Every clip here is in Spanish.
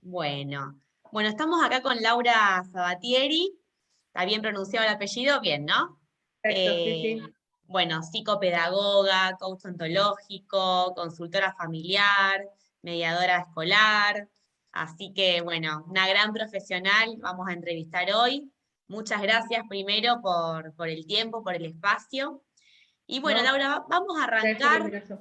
Bueno, bueno, estamos acá con Laura Sabatieri. ¿Está bien pronunciado el apellido? Bien, ¿no? Perfecto, sí, Eh, sí. bueno, psicopedagoga, coach ontológico, consultora familiar, mediadora escolar. Así que, bueno, una gran profesional vamos a entrevistar hoy. Muchas gracias primero por el tiempo, por el espacio. Y bueno, No, Laura, vamos a gracias por la arrancar. invitación.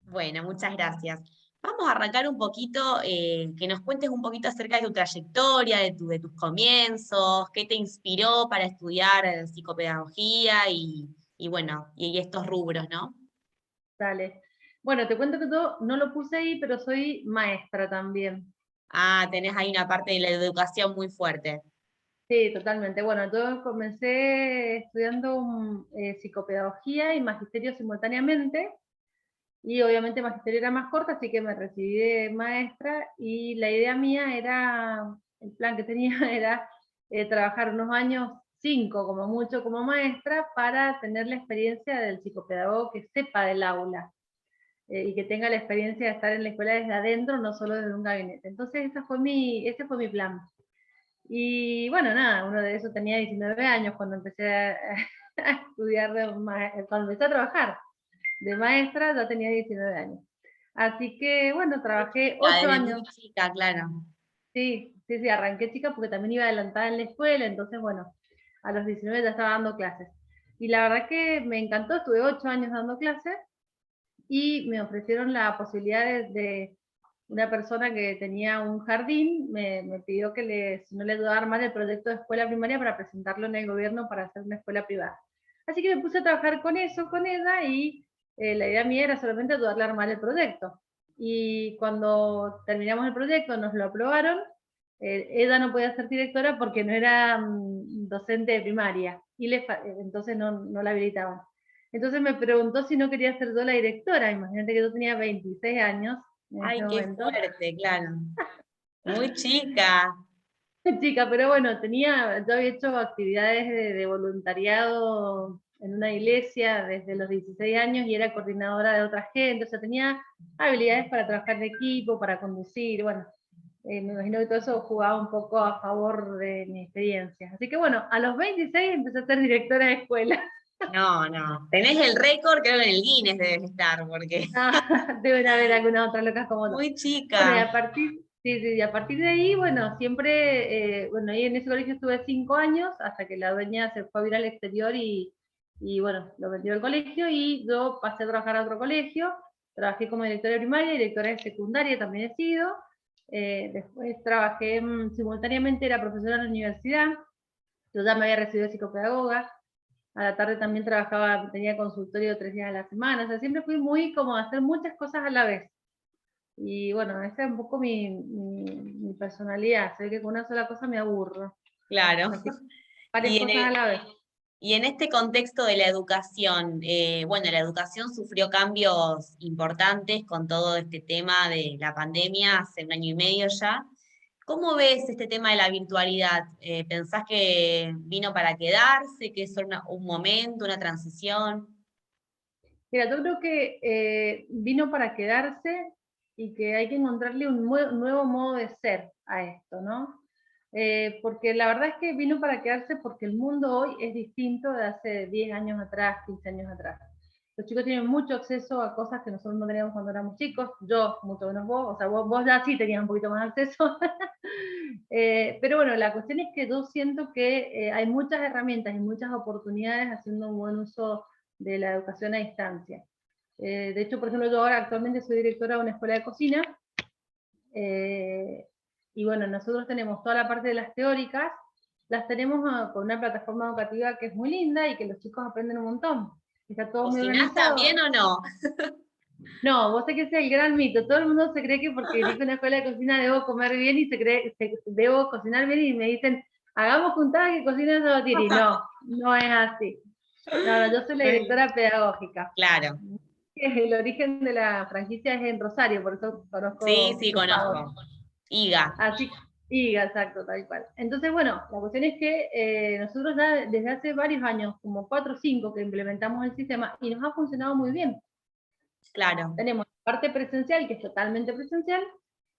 Bueno, muchas gracias. Vamos a arrancar un poquito, que nos cuentes un poquito acerca de tu trayectoria, de tus comienzos, qué te inspiró para estudiar psicopedagogía y bueno, y estos rubros, ¿no? Dale. Bueno, te cuento que yo no lo puse ahí, pero soy maestra también. Ah, tenés ahí una parte de la educación muy fuerte. Sí, totalmente. Bueno, yo comencé estudiando psicopedagogía y magisterio simultáneamente, y obviamente magisterio era más corta, así que me recibí de maestra, y la idea mía era, el plan que tenía era trabajar unos años, 5 como mucho, como maestra, para tener la experiencia del psicopedagogo que sepa del aula. Y que tenga la experiencia de estar en la escuela desde adentro, no solo desde un gabinete. Entonces ese fue mi plan. Y bueno, nada, uno de esos tenía 19 años cuando empecé a estudiar, cuando empecé a trabajar de maestra, ya tenía 19 años. Así que bueno, trabajé Ah, 8 desde muy años. chica, claro. Sí, sí, sí, arranqué chica porque también iba adelantada en la escuela, entonces bueno, a los 19 ya estaba dando clases. Y la verdad que me encantó, estuve 8 años dando clases, y me ofrecieron la posibilidad de una persona que tenía un jardín, me pidió que si no le ayudaba a armar el proyecto de escuela primaria para presentarlo en el gobierno para hacer una escuela privada. Así que me puse a trabajar con eso, con ella, y la idea mía era solamente ayudarle a armar el proyecto. Y cuando terminamos el proyecto, nos lo aprobaron. Ella no podía ser directora porque no era docente de primaria, y entonces no la habilitaban. Entonces me preguntó si no quería ser yo la directora. Imagínate que yo tenía 26 años en ese Ay, qué momento. fuerte, claro. Muy chica. Chica, pero bueno, yo había hecho actividades de voluntariado en una iglesia desde los 16 años, y era coordinadora de otra gente, o sea, tenía habilidades para trabajar en equipo, para conducir, bueno, me imagino que todo eso jugaba un poco a favor de mi experiencia. Así que bueno, a los 26 empecé a ser directora de escuela. No, no. Tenés el récord, creo que en el Guinness debes estar, porque Deben haber algunas otras locas como yo. muy Bueno, chica. sí, sí, y a partir de ahí, bueno, siempre, bueno, ahí en ese colegio estuve 5 años, hasta que la dueña se fue a vivir al exterior, y bueno, lo vendió el colegio, y yo pasé a trabajar a otro colegio. Trabajé como directora de primaria, directora de secundaria también he sido. Después trabajé simultáneamente, era profesora en la universidad. Yo ya me había recibido de psicopedagoga. A la tarde también trabajaba, tenía consultorio 3 días a la semana. O sea, siempre fui muy como a hacer muchas cosas a la vez. Y bueno, esa es un poco mi personalidad. Sé que con una sola cosa me aburro. Claro. Así que varias Y en cosas a la vez. y en este contexto de la educación, bueno, la educación sufrió cambios importantes con todo este tema de la pandemia hace un año y medio ya. ¿Cómo ves este tema de la virtualidad? ¿Pensás que vino para quedarse, que es un momento, una transición? Mira, yo creo que vino para quedarse, y que hay que encontrarle un nuevo modo de ser a esto, ¿no? Porque la verdad es que vino para quedarse porque el mundo hoy es distinto de hace 10 años atrás, 15 años atrás. Los chicos tienen mucho acceso a cosas que nosotros no teníamos cuando éramos chicos, yo, mucho menos vos, o sea, vos ya sí tenías un poquito más acceso. Pero bueno, la cuestión es que yo siento que hay muchas herramientas y muchas oportunidades haciendo un buen uso de la educación a distancia. De hecho, por ejemplo, yo ahora actualmente soy directora de una escuela de cocina, eh, y bueno, nosotros tenemos toda la parte de las teóricas, las tenemos con una plataforma educativa que es muy linda y que los chicos aprenden un montón. Está todo muy ¿Cocinás organizado. también o no? No, vos sé que ese es el gran mito. Todo el mundo se cree que porque dirijo una escuela de cocina debo comer bien, y debo cocinar bien, y me dicen, hagamos juntadas que cocinen Sabatini. No, no es así. No, no, yo soy la Bueno, directora pedagógica. claro. El origen de la franquicia es en Rosario, por eso Sí, conozco sí, los pagos. conozco. IGA. Así, y exacto, tal cual. Entonces, bueno, la cuestión es que nosotros ya desde hace varios años, como 4 o 5, que implementamos el sistema, y nos ha funcionado muy bien. Claro. Tenemos la parte presencial, que es totalmente presencial,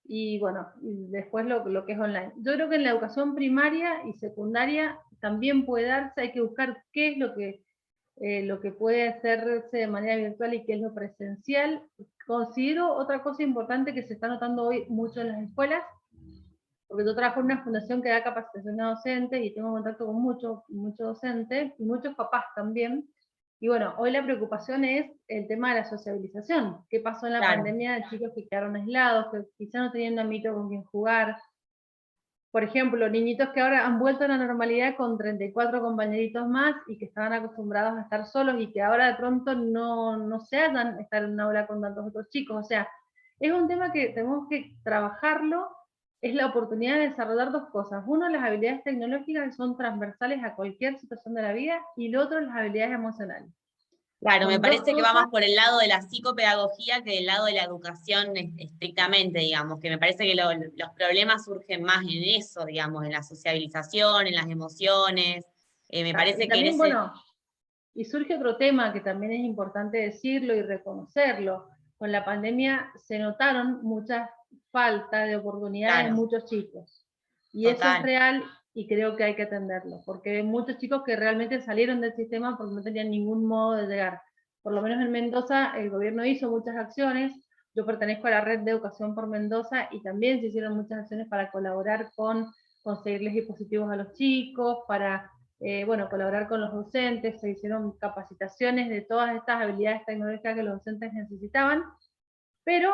y bueno, y después lo que es online. Yo creo que en la educación primaria y secundaria también puede darse, hay que buscar qué es lo que puede hacerse de manera virtual y qué es lo presencial. Considero otra cosa importante que se está notando hoy mucho en las escuelas, porque yo trabajo en una fundación que da capacitación a docentes y tengo contacto con muchos docentes y muchos papás también. Y bueno, hoy la preocupación es el tema de la sociabilización. ¿Qué pasó en la Claro. pandemia de chicos que quedaron aislados, que quizá no tenían un ámbito con quien jugar? Por ejemplo, niñitos que ahora han vuelto a la normalidad con 34 compañeritos más y que estaban acostumbrados a estar solos y que ahora de pronto no se hallan estar en un aula con tantos otros chicos. O sea, es un tema que tenemos que trabajarlo, es la oportunidad de desarrollar dos cosas. Uno, las habilidades tecnológicas que son transversales a cualquier situación de la vida, y lo otro, las habilidades emocionales. Claro, me Son dos parece que va cosas. más por el lado de la psicopedagogía que del lado de la educación estrictamente, digamos, que me parece que los problemas surgen más en eso, digamos, en la sociabilización, en las emociones. Me Y parece que en también, ese... bueno, y surge otro tema que también es importante decirlo y reconocerlo. Con la pandemia se notaron muchas faltas de oportunidades en Claro, muchos chicos. Y eso es total, real y creo que hay que atenderlo, porque hay muchos chicos que realmente salieron del sistema porque no tenían ningún modo de llegar. Por lo menos en Mendoza el gobierno hizo muchas acciones. Yo pertenezco a la red de educación por Mendoza y también se hicieron muchas acciones para colaborar con conseguirles dispositivos a los chicos, para bueno, colaborar con los docentes, se hicieron capacitaciones de todas estas habilidades tecnológicas que los docentes necesitaban, pero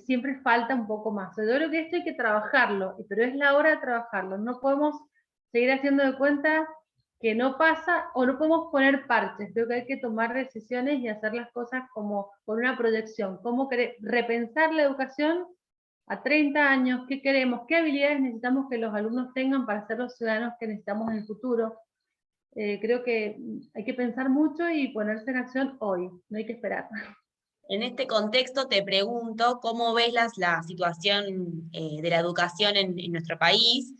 siempre falta un poco más. Yo creo que esto hay que trabajarlo, pero es la hora de trabajarlo. No podemos seguir haciendo de cuenta que no pasa o no podemos poner parches. Creo que hay que tomar decisiones y hacer las cosas como con una proyección. Cómo repensar la educación a 30 años, qué queremos, qué habilidades necesitamos que los alumnos tengan para ser los ciudadanos que necesitamos en el futuro. Creo que hay que pensar mucho y ponerse en acción hoy, no hay que esperar. en este contexto te pregunto cómo ves la situación de la educación en nuestro país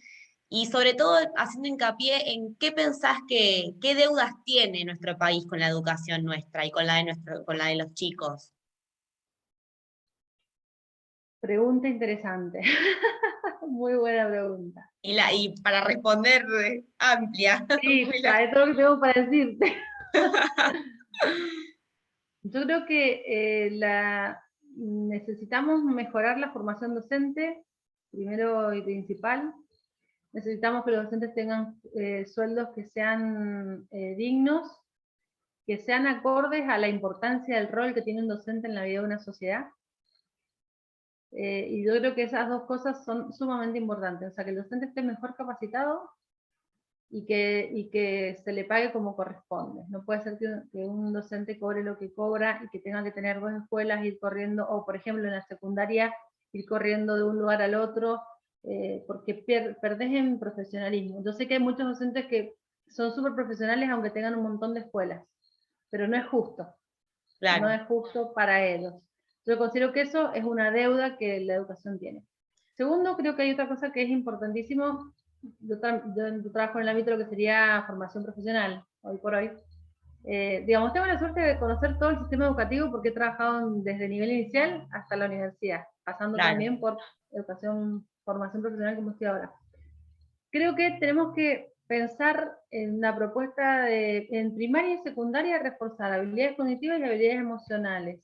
y sobre todo haciendo hincapié en qué pensás qué deudas tiene nuestro país con la educación nuestra y con la de con la de los chicos. Pregunta interesante. Muy buena pregunta. Y para responder amplia, Sí, muy sabes todo lo que tengo para decirte. Yo creo que necesitamos mejorar la formación docente, primero y principal. Necesitamos que los docentes tengan sueldos que sean dignos, que sean acordes a la importancia del rol que tiene un docente en la vida de una sociedad. Y yo creo que esas dos cosas son sumamente importantes. O sea, que el docente esté mejor capacitado y que se le pague como corresponde. No puede ser que un docente cobre lo que cobra y que tenga que tener dos escuelas, ir corriendo, o por ejemplo en la secundaria, ir corriendo de un lugar al otro, porque perdés en profesionalismo. Yo sé que hay muchos docentes que son súper profesionales aunque tengan un montón de escuelas, pero no es justo. No claro. es justo para ellos. Yo considero que eso es una deuda que la educación tiene. Segundo, creo que hay otra cosa que es importantísimo. Yo trabajo en el ámbito de lo que sería formación profesional, hoy por hoy. Digamos, tengo la suerte de conocer todo el sistema educativo porque he trabajado desde el nivel inicial hasta la universidad, pasando Claro. también por formación profesional como estoy ahora. Creo que tenemos que pensar en la propuesta en primaria y secundaria, reforzar habilidades cognitivas y habilidades emocionales.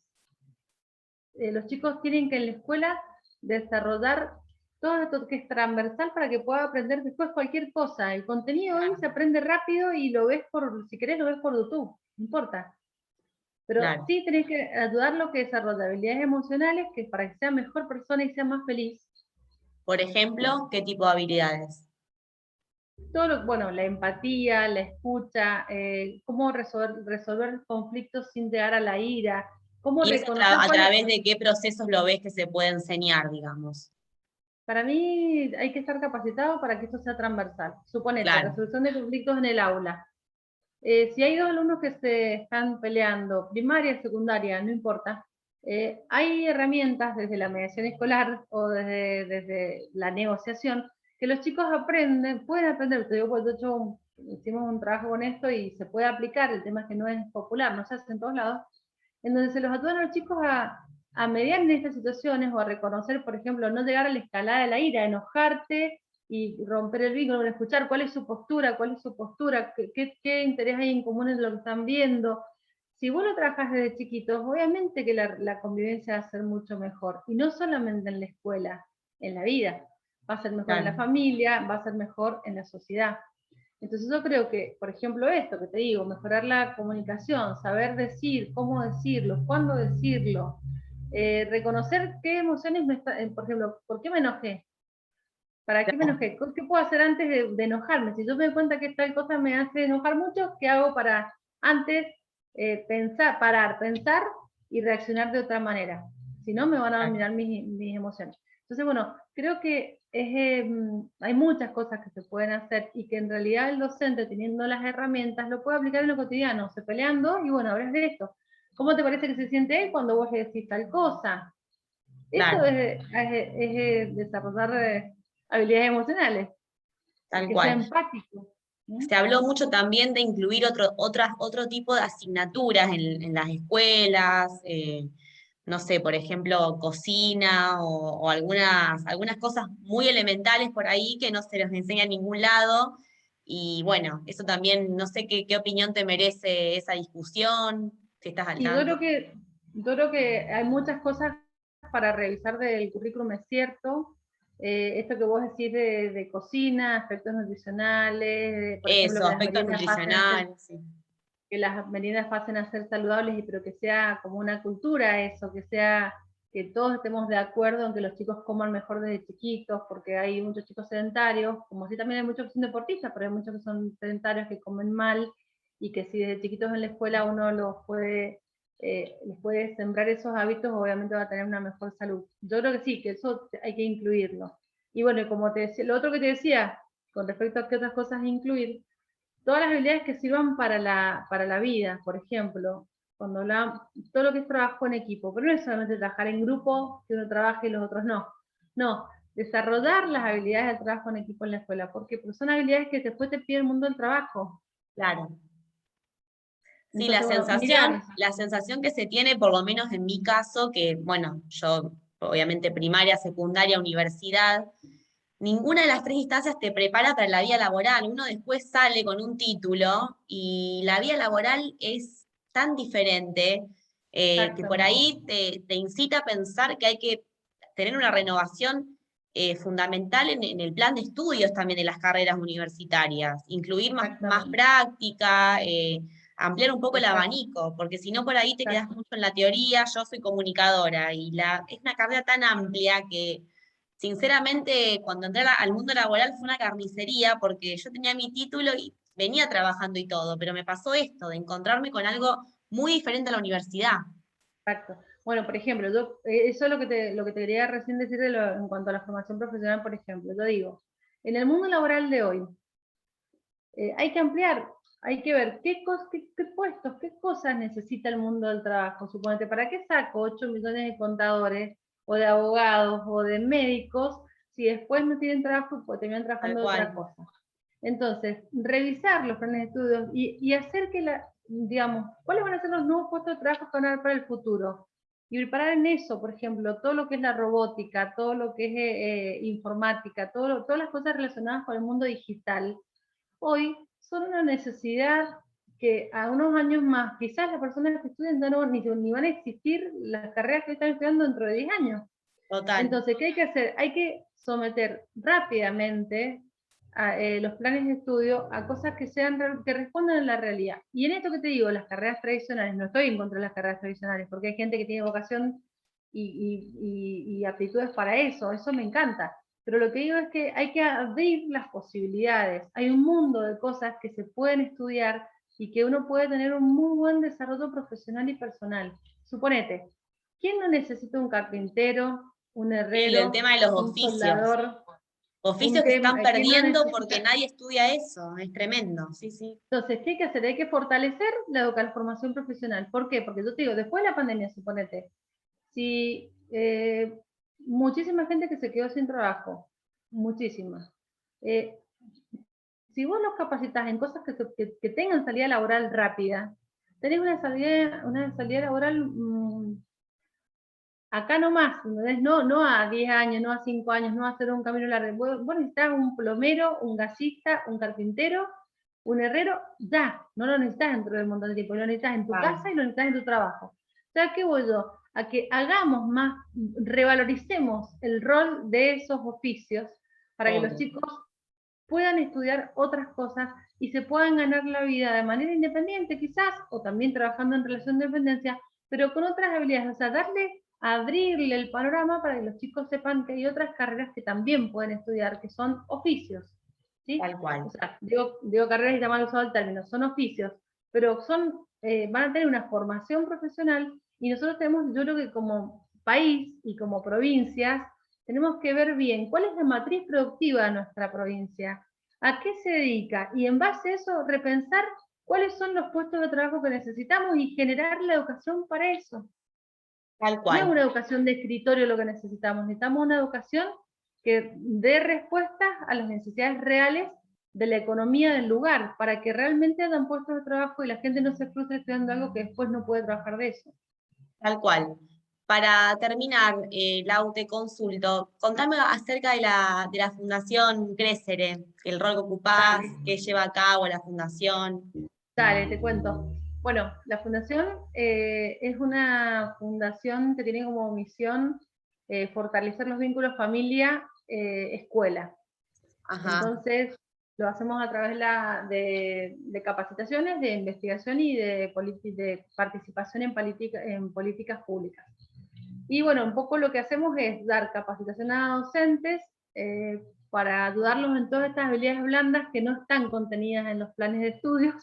Los chicos tienen que en la escuela desarrollar todo esto que es transversal para que pueda aprender después cualquier cosa. El contenido hoy se aprende rápido y lo ves si querés lo ves por YouTube, no importa. Pero Claro. sí tenés que ayudarlo que desarrolle habilidades emocionales que para que sea mejor persona y sea más feliz. Por ejemplo, ¿qué tipo de habilidades? Bueno, la empatía, la escucha, cómo resolver conflictos sin llegar a la ira, cómo ¿Y eso reconocer a cuáles. través de qué procesos lo ves que se puede enseñar, digamos? Para mí hay que estar capacitado para que esto sea transversal. Suponete, Claro, resolución de conflictos en el aula. Si hay dos alumnos que se están peleando, primaria, secundaria, no importa, hay herramientas desde la mediación escolar o desde la negociación que los chicos aprenden, pueden aprender. Te digo, pues de hecho hicimos un trabajo con esto y se puede aplicar, el tema es que no es popular, no se hace en todos lados, en donde se los ayudan a los chicos a mediar en estas situaciones o a reconocer, por ejemplo, no llegar a la escalada de la ira, enojarte y romper el vínculo, escuchar cuál es su postura, qué interés hay en común en lo que están viendo. Si vos lo trabajás desde chiquitos, obviamente que la convivencia va a ser mucho mejor, y no solamente en la escuela, en la vida. Va a ser mejor en la Claro, familia, va a ser mejor en la sociedad. Entonces yo creo que, por ejemplo, esto que te digo, mejorar la comunicación, saber decir, cómo decirlo, cuándo decirlo, reconocer qué emociones me está, por ejemplo, ¿por qué me enojé? ¿Para qué me claro, enojé? ¿Qué puedo hacer antes de enojarme? Si yo me doy cuenta que tal cosa me hace enojar mucho, ¿qué hago para antes pensar, parar, pensar y reaccionar de otra manera? Si no, me van a claro. dominar mis emociones. Entonces, bueno, creo que hay muchas cosas que se pueden hacer y que en realidad el docente, teniendo las herramientas, lo puede aplicar en lo cotidiano, se peleando y bueno, hablas de esto. ¿Cómo te parece que se siente él cuando vos le decís tal cosa? Eso Claro, es desarrollar habilidades emocionales, tal que sea cual. empático. ¿Mm? Se habló mucho también de incluir otro tipo de asignaturas en las escuelas, no sé, por ejemplo, cocina o algunas cosas muy elementales por ahí que no se los enseña en ningún lado. Y bueno, eso también, no sé qué opinión te merece esa discusión, si estás al Y tanto. yo creo que hay muchas cosas para revisar del currículum, es cierto. Esto que vos decís de cocina, aspectos nutricionales, por ejemplo, Eso, aspectos nutricionales, sí. que las meriendas pasen a ser saludables, pero que sea como una cultura eso, que sea que todos estemos de acuerdo en que los chicos coman mejor desde chiquitos, porque hay muchos chicos sedentarios, como si también hay muchos que son deportistas, pero hay muchos que son sedentarios que comen mal, y que si desde chiquitos en la escuela uno les puede sembrar esos hábitos, obviamente va a tener una mejor salud. Yo creo que sí, que eso hay que incluirlo. Y bueno, como te decía, lo otro que te decía, con respecto a qué otras cosas incluir, todas las habilidades que sirvan para la vida, por ejemplo, cuando hablamos, todo lo que es trabajo en equipo, pero no es solamente trabajar en grupo, que uno trabaje y los otros no. No, desarrollar las habilidades del trabajo en equipo en la escuela. ¿Por qué? Porque son habilidades que después te pide el mundo del trabajo. Claro. Sí, Entonces, bueno, mirar. la sensación que se tiene, por lo menos en mi caso, que bueno, yo obviamente primaria, secundaria, universidad, ninguna de las tres instancias te prepara para la vida laboral. Uno después sale con un título y la vida laboral es tan diferente que Exacto, por ahí te incita a pensar que hay que tener una renovación fundamental en el plan de estudios también de las carreras universitarias, incluir más exactamente, práctica, ampliar un poco el exacto, abanico, porque si no por ahí te quedas exacto. mucho en la teoría. Yo soy comunicadora y es una carrera tan amplia que sinceramente cuando entré al mundo laboral fue una carnicería porque yo tenía mi título y venía trabajando y todo, pero me pasó esto de encontrarme con algo muy diferente a la universidad. Exacto. Bueno, por ejemplo, eso es lo que te quería recién decir en cuanto a la formación profesional, por ejemplo. Yo digo, en el mundo laboral de hoy, hay que ampliar, hay que ver qué puestos, qué cosas necesita el mundo del trabajo. Suponete, ¿para qué saco 8 millones de contadores o de abogados o de médicos si después no tienen trabajo y terminan Tal trabajando de otra cual. cosa? Entonces, revisar los planes de estudios y hacer que, digamos, cuáles van a ser los nuevos puestos de trabajo que van a haber para el futuro. Y preparar en eso, por ejemplo, todo lo que es la robótica, todo lo que es informática, todas las cosas relacionadas con el mundo digital, hoy son una necesidad que a unos años más, quizás las personas que estudian ya no, ni van a existir las carreras que están estudiando dentro de 10 años. Total. Entonces, ¿qué hay que hacer? Hay que someter rápidamente los planes de estudio a cosas que respondan a la realidad. Y en esto que te digo, las carreras tradicionales, no estoy en contra de las carreras tradicionales, porque hay gente que tiene vocación y aptitudes para eso me encanta. Pero lo que digo es que hay que abrir las posibilidades. Hay un mundo de cosas que se pueden estudiar y que uno puede tener un muy buen desarrollo profesional y personal. Suponete, ¿quién no necesita un carpintero, un Sí, el herrero, tema de los un oficios. soldador, Oficios que se están ¿quién no perdiendo porque necesita? nadie estudia eso. Es tremendo. Sí, sí. Entonces, ¿qué hay que hacer? Hay que fortalecer la formación profesional. ¿Por qué? Porque yo te digo, después de la pandemia, suponete, si muchísima gente que se quedó sin trabajo, muchísima. Eh, si vos los capacitas en cosas que tengan salida laboral rápida, tenés una salida laboral acá nomás, ¿entendés? No a 10 años, no a 5 años, no a hacer un camino largo. Vos necesitas un plomero, un gasista, un carpintero, un herrero, ya, no lo necesitas dentro del montón de tiempo, lo necesitas en tu casa y lo necesitas en tu trabajo. ¿Ya qué voy yo? A que hagamos más, revaloricemos el rol de esos oficios para que los chicos puedan estudiar otras cosas y se puedan ganar la vida de manera independiente quizás, o también trabajando en relación de dependencia, pero con otras habilidades, o sea, abrirle el panorama para que los chicos sepan que hay otras carreras que también pueden estudiar, que son oficios, ¿sí? Tal cual. O sea, digo carreras y está mal usado el término, son oficios, pero van a tener una formación profesional y nosotros tenemos, yo creo que como país y como provincias, tenemos que ver bien cuál es la matriz productiva de nuestra provincia, a qué se dedica, y en base a eso repensar cuáles son los puestos de trabajo que necesitamos y generar la educación para eso. Tal No es cual. una educación de escritorio lo que necesitamos una educación que dé respuestas a las necesidades reales de la economía del lugar, para que realmente hayan puestos de trabajo y la gente no se frustre estudiando algo que después no puede trabajar de eso. Tal cual. Para terminar, Lau, te consulto, contame acerca de la Fundación Crescere, el rol que ocupás, Dale. qué lleva a cabo la Fundación. Dale, te cuento. Bueno, la fundación es una fundación que tiene como misión fortalecer los vínculos familia-escuela. Ajá. Entonces, lo hacemos a través de capacitaciones, de investigación y de participación en políticas públicas. Y bueno, un poco lo que hacemos es dar capacitación a docentes para ayudarlos en todas estas habilidades blandas que no están contenidas en los planes de estudios.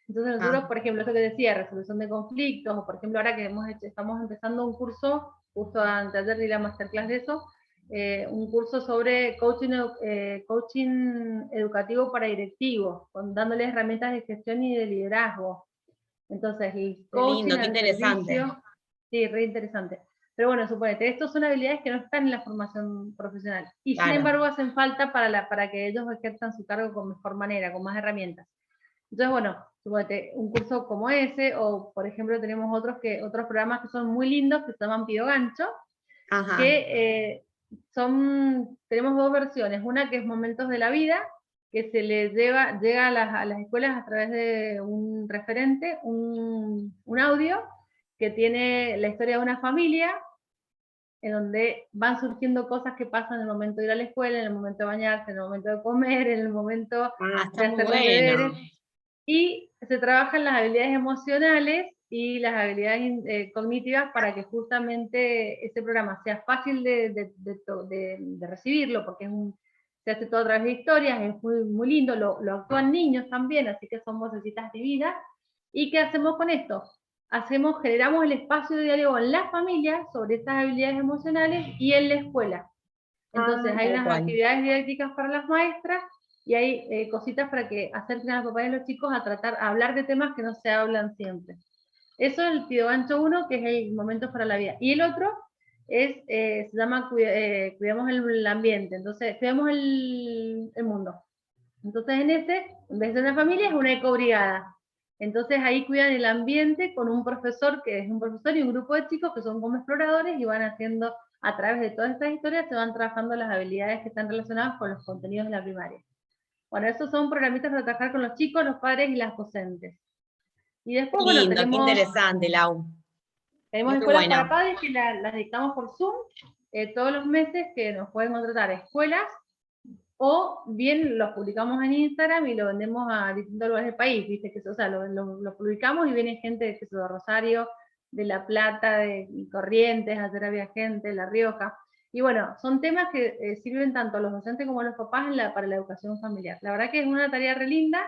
Entonces nosotros, por ejemplo, eso que decía, resolución de conflictos, o por ejemplo ahora que estamos empezando un curso, justo anteayer di la masterclass de eso, un curso sobre coaching educativo para directivos, dándoles herramientas de gestión y de liderazgo. Entonces, el Qué coaching lindo, qué al interesante. servicio, sí, re interesante. Pero bueno, suponete, estas son habilidades que no están en la formación profesional y sin Claro. embargo hacen falta para que ellos ejerzan su cargo con mejor manera, con más herramientas. Entonces, bueno, suponete, un curso como ese, o por ejemplo tenemos otros programas que son muy lindos, que se llaman Pido Gancho, Ajá. que tenemos dos versiones, una que es Momentos de la Vida, que se les llega a las escuelas a través de un referente, un audio, que tiene la historia de una familia, en donde van surgiendo cosas que pasan en el momento de ir a la escuela, en el momento de bañarse, en el momento de comer, en el momento Ah, está de muy hacer los deberes, bueno. y se trabajan las habilidades emocionales y las habilidades cognitivas para que justamente este programa sea fácil de recibirlo, porque se hace todo a través de historias, es muy lindo, lo actúan niños también, así que son vocecitas divinas. ¿Y qué hacemos con esto? Generamos el espacio de diálogo en la familia sobre estas habilidades emocionales y en la escuela. Entonces Ah, hay tal unas cual. actividades didácticas para las maestras y hay cositas para que acerquen a los papás y a los chicos a hablar de temas que no se hablan siempre. Eso es el Pido Gancho 1, que es el Momentos para la Vida. Y el otro se llama Cuidamos el Ambiente, entonces cuidamos el mundo. Entonces en en vez de una familia, es una ecobrigada. Entonces ahí cuidan el ambiente con un profesor que es un profesor y un grupo de chicos que son como exploradores y van haciendo, a través de todas estas historias, se van trabajando las habilidades que están relacionadas con los contenidos de la primaria. Bueno, esos son programitas para trabajar con los chicos, los padres y las docentes. Y Qué después, bueno, lindo, qué interesante, Lau. tenemos Muy escuelas para bueno. padres que las dictamos por Zoom todos los meses, que nos pueden contratar escuelas, o bien los publicamos en Instagram y lo vendemos a distintos lugares del país, ¿viste? O sea, lo publicamos y viene gente de Rosario, de La Plata, de Corrientes, ayer había gente de La Rioja. Y bueno, son temas que sirven tanto a los docentes como a los papás para la educación familiar. La verdad que es una tarea re linda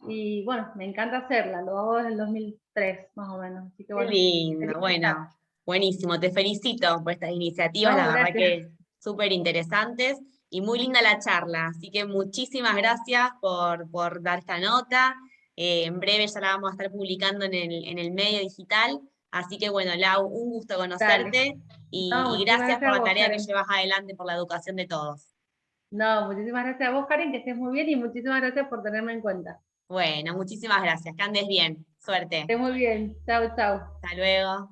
y bueno, me encanta hacerla, lo hago desde el 2003 más o menos, así que Qué bueno, lindo, feliz de estar. bueno, buenísimo. Te felicito por estas iniciativas, No, la verdad gracias. que súper interesantes y muy linda la charla. Así que muchísimas gracias por dar esta nota. En breve ya la vamos a estar publicando en el medio digital. Así que bueno, Lau, un gusto Dale. conocerte No, y muchísimas gracias gracias por a la vos, tarea que Karen. llevas adelante por la educación de todos. No, muchísimas gracias a vos, Karen, que estés muy bien y muchísimas gracias por tenerme en cuenta. Bueno, muchísimas gracias. Que andes bien. Que Suerte. estés muy bien. Chao, chao. Hasta luego.